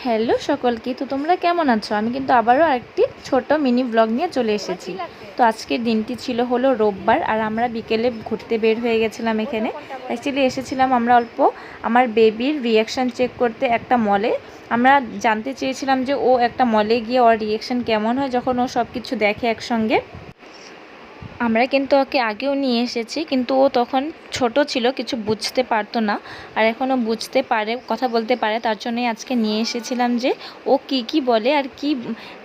Hello সকলকে, তো তোমরা কেমন আছো? আমি কিন্তু আবারও আরেকটি ছোট মিনি ব্লগ নিয়ে চলে এসেছি। তো আজকের দিনটি ছিল হলো রোববার, আর আমরা বিকেলে ঘুরতে বের হয়ে গেছিলাম। এখানে অ্যাকচুয়ালি এসেছিলাম আমরা অল্প আমার বেবির রিয়াকশান চেক করতে একটা মলে। আমরা জানতে চেয়েছিলাম যে ও একটা মলে গিয়ে ওর রিয়াকশান কেমন হয় যখন ও সব কিছু দেখে একসঙ্গে। আমরা কিন্তু ওকে আগেও নিয়ে এসেছি, কিন্তু ও তখন ছোট ছিল, কিছু বুঝতে পারতো না। আর এখনও বুঝতে পারে, কথা বলতে পারে, তার জন্যই আজকে নিয়ে এসেছিলাম যে ও কি বলে আর কি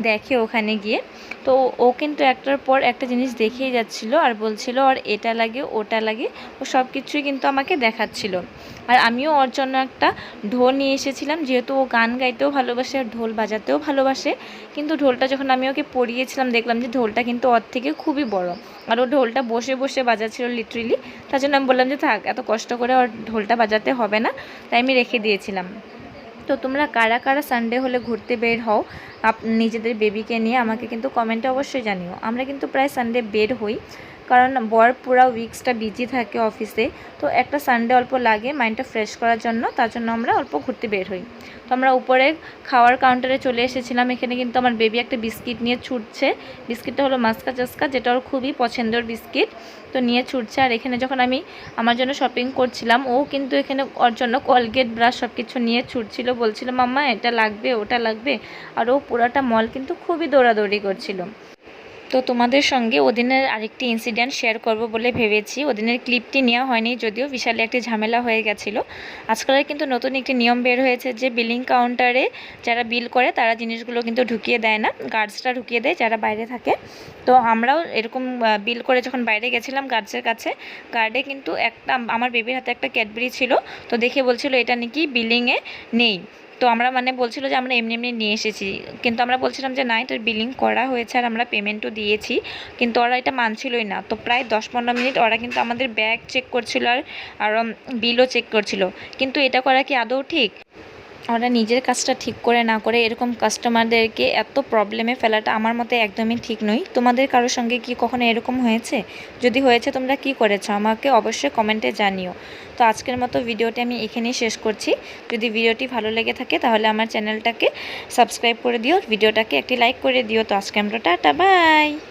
দেখে ওখানে গিয়ে। তো ও কিন্তু একটার পর একটা জিনিস দেখেই যাচ্ছিল আর বলছিল ওর এটা লাগে ওটা লাগে, ও সব কিছুই কিন্তু আমাকে দেখাচ্ছিল। আর আমিও ওর জন্য একটা ঢোল নিয়ে এসেছিলাম, যেহেতু ও গান গাইতেও ভালোবাসে আর ঢোল বাজাতেও ভালোবাসে। কিন্তু ঢোলটা যখন আমি ওকে পরিয়েছিলাম দেখলাম যে ঢোলটা কিন্তু ওর থেকে খুবই বড়, আর ও ঢোলটা বসে বসে বাজাচ্ছিল লিটারেলি। তার জন্য আমি বললাম যে থাক, এত কষ্ট করে ওর ঢোলটা বাজাতে হবে না, তাই আমি রেখে দিয়েছিলাম। তো তোমরা কারা কারা সানডে হলে ঘুরতে বের হও নিজেদের বেবিকে নিয়ে, আমাকে কিন্তু কমেন্টে অবশ্যই জানিও। আমরা কিন্তু প্রায় সানডে বের হই, কারণ বর পুরো উইকসটা বিজি থাকে অফিসে। তো একটা সানডে অল্প লাগে মাইন্ডটা ফ্রেশ করার জন্য, তার জন্য আমরা অল্প ঘুরতে বের হই। তো আমরা উপরে খাওয়ার কাউন্টারে চলে এসেছিলাম। এখানে কিন্তু আমার বেবি একটা বিস্কিট নিয়ে ছুটছে। বিস্কিটটা হলো মাস্কা চাস্কা, যেটা ওর খুবই পছন্দের বিস্কিট। তো নিয়ে ছুটছে। আর এখানে যখন আমি আমার জন্য শপিং করছিলাম, ও কিন্তু এখানে ওর জন্য কলগেট ব্রাশ সব কিছু নিয়ে ছুটছিল, বলছিল মাম্মা এটা লাগবে ওটা লাগবে। আর ও পুরাটা মল কিন্তু খুবই দৌড়াদৌড়ি করছিল। তো তোমাদের সঙ্গে ওদিনের আরেকটি ইনসিডেন্ট শেয়ার করব বলে ভেবেছি। ওদিনের ক্লিপটি নেওয়া হয়নি, যদিও বিশাল একটি ঝামেলা হয়ে গেছিলো। আজকালের কিন্তু নতুন একটি নিয়ম বের হয়েছে যে বিলিং কাউন্টারে যারা বিল করে তারা জিনিসগুলো কিন্তু ঢুকিয়ে দেয় না, গার্ডসরা ঢুকিয়ে দেয় যারা বাইরে থাকে। তো আমরাও এরকম বিল করে যখন বাইরে গেছিলাম গার্ডসের কাছে, গার্ডে কিন্তু একটা আমার বেবির হাতে একটা ক্যাডবেরি ছিল। তো দেখে বলছিল এটা নাকি বিলিংয়ে নেই। তো আমরা বলছিল যে আমরা এমনি এমনি নিয়ে এসেছি, কিন্তু আমরা বলছিলাম যে না, এটার বিলিং করা হয়েছে আর আমরা পেমেন্টও দিয়েছি। কিন্তু ওরা এটা মানছিলই না। তো প্রায় 10-15 মিনিট ওরা কিন্তু আমাদের ব্যাগ চেক করছিল আর বিলও চেক করছিল। কিন্তু এটা করা কি আদৌ ঠিক? ওরা নিজের কাজটা ঠিক করে না করে এরকম কাস্টমারদেরকে এত প্রবলেমে ফেলাটা আমার মতে একদমই ঠিক নয়। তোমাদের কারোর সঙ্গে কি কখনো এরকম হয়েছে? যদি হয়েছে তোমরা কি করেছো আমাকে অবশ্যই কমেন্টে জানিও। তো আজকের মতো ভিডিওটি আমি এখানেই শেষ করছি। যদি ভিডিওটি ভালো লেগে থাকে তাহলে আমার চ্যানেলটাকে সাবস্ক্রাইব করে দিও, ভিডিওটাকে একটি লাইক করে দিও। তো আজকে আমরা টাটা, বাই।